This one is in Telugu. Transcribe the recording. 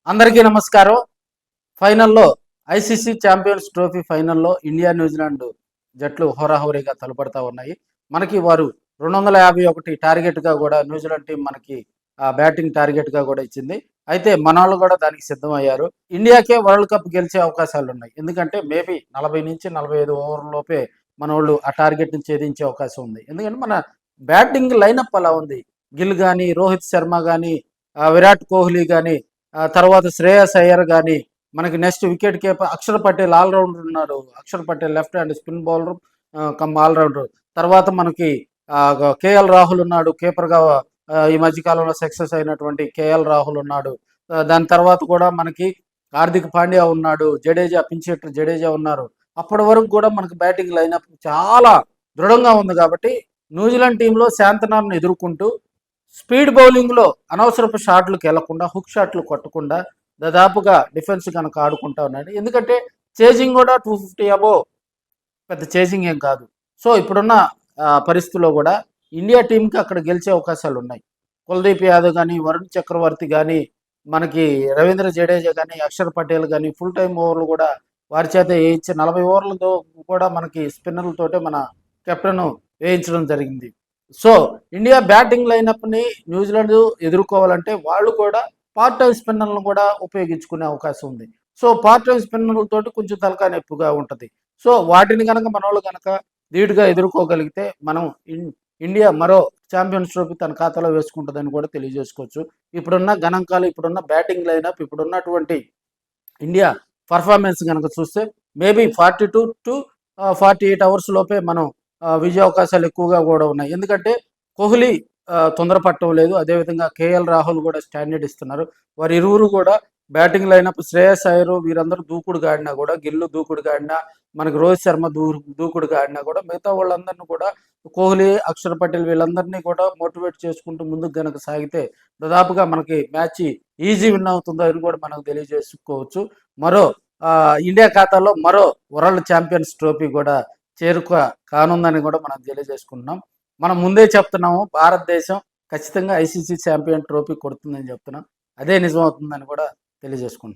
అందరికీ నమస్కారం. ఫైనల్లో ఐసీసీ ఛాంపియన్స్ ట్రోఫీ ఫైనల్లో ఇండియా, న్యూజిలాండ్ జట్లు హోరాహోరీగా తలపడతా ఉన్నాయి. మనకి వారు 251 టార్గెట్‌గా కూడా న్యూజిలాండ్ టీం మనకి బ్యాటింగ్ టార్గెట్‌గా కూడా ఇచ్చింది. అయితే మనోళ్ళు కూడా దానికి సిద్ధమయ్యారు. ఇండియాకే వరల్డ్ కప్ గెలిచే అవకాశాలున్నాయి. ఎందుకంటే మేబీ 40-45 ఓవర్లలోపే మనోళ్ళు ఆ టార్గెట్‌ని ఛేదించే అవకాశం ఉంది. ఎందుకంటే మన బ్యాటింగ్ లైనప్ అలా ఉంది. గిల్ గాని, రోహిత్ శర్మ గాని, విరాట్ కోహ్లీ గాని, తర్వాత శ్రేయస్ అయ్యర్ గాని, మనకి next wicket keeper Axar Patel all rounder ఉన్నాడు. Axar Patel left hand spin bowler come all rounder. తర్వాత మనకి కేఎల్ రాహుల్ ఉన్నాడు కీపర్గా. ఈ మధ్య కాలంలో సక్సెస్ అయినటువంటి కేఎల్ రాహుల్ ఉన్నాడు. దాని తర్వాత కూడా మనకి హార్దిక్ పాండ్యా ఉన్నాడు, జడేజా, పిన్షెట్టి జడేజా ఉన్నారు. అప్పటి వరకు కూడా మనకి బ్యాటింగ్ లైనప్ చాలా దృఢంగా ఉంది కాబట్టి న్యూజిలాండ్ టీంలో శాంతనార్ను ఎదుర్కొంటూ స్పీడ్ బౌలింగ్లో అనవసరపు షాట్లకు వెళ్లకుండా, హుక్ షాట్లు కొట్టకుండా దాదాపుగా డిఫెన్స్ కనుక ఆడుకుంటా ఉన్నాడు. ఎందుకంటే చేజింగ్ కూడా 250 అబోవ్, పెద్ద చేజింగ్ ఏం కాదు. సో ఇప్పుడున్న పరిస్థితుల్లో కూడా ఇండియా టీంకి అక్కడ గెలిచే అవకాశాలు ఉన్నాయి. కుల్దీప్ యాదవ్ కానీ, వరుణ్ చక్రవర్తి కానీ, మనకి రవీంద్ర జడేజా కానీ, అక్షర్ పటేల్ కానీ ఫుల్ టైం ఓవర్లు కూడా వారి చేత వేయించి 40 ఓవర్లతో కూడా మనకి స్పిన్నర్లతోటే మన కెప్టెన్ వేయించడం జరిగింది. సో ఇండియా బ్యాటింగ్ లైనప్ని న్యూజిలాండ్ ఎదుర్కోవాలంటే వాళ్ళు కూడా పార్ట్ టైం స్పిన్నర్లను కూడా ఉపయోగించుకునే అవకాశం ఉంది. సో పార్ట్ టైం స్పిన్నర్లతోటి కొంచెం తలకాయ నొప్పిగా ఉంటుంది. సో వాటిని కనుక మన వాళ్ళు కనుక ధీటుగా ఎదుర్కోగలిగితే మనం ఇండియా మరో ఛాంపియన్స్ ట్రోఫీ తన ఖాతాలో వేసుకుంటుందని కూడా తెలియజేసుకోవచ్చు. ఇప్పుడున్న గణాంకాలు, ఇప్పుడున్న బ్యాటింగ్ లైనప్, ఇప్పుడున్నటువంటి ఇండియా పర్ఫార్మెన్స్ కనుక చూస్తే మేబీ 42 to 48 అవర్స్ లోపే మనం విజయ అవకాశాలు ఎక్కువగా కూడా ఉన్నాయి. ఎందుకంటే కోహ్లీ తొందరపడటం లేదు. అదేవిధంగా కేఎల్ రాహుల్ కూడా స్టాండర్డ్ ఇస్తున్నారు. వారి ఇరువురు కూడా బ్యాటింగ్ లైనప్ శ్రేయస్ అయ్యర్ వీరందరూ దూకుడుగా ఆడినా కూడా, గిల్లు దూకుడుగా ఆడినా, మనకి రోహిత్ శర్మ దూకుడుగా ఆడినా కూడా మిగతా వాళ్ళందరినీ కూడా కోహ్లీ, అక్షర్ పటేల్ వీళ్ళందరినీ కూడా మోటివేట్ చేసుకుంటూ ముందుకు గనక సాగితే దాదాపుగా మనకి మ్యాచ్ ఈజీ విన్ అవుతుందో అని కూడా మనకు తెలియజేసుకోవచ్చు. మరో ఇండియా ఖాతాలో మరో వరల్డ్ ఛాంపియన్స్ ట్రోఫీ కూడా చేరుక కానుందని కూడా మనం తెలియజేసుకుంటున్నాం. మనం ముందే చెప్తున్నాము, భారతదేశం ఖచ్చితంగా ఐసీసీ ఛాంపియన్ ట్రోఫీ కొడుతుందని చెప్తున్నాం. అదే నిజమవుతుందని కూడా తెలియజేసుకుంటున్నాం.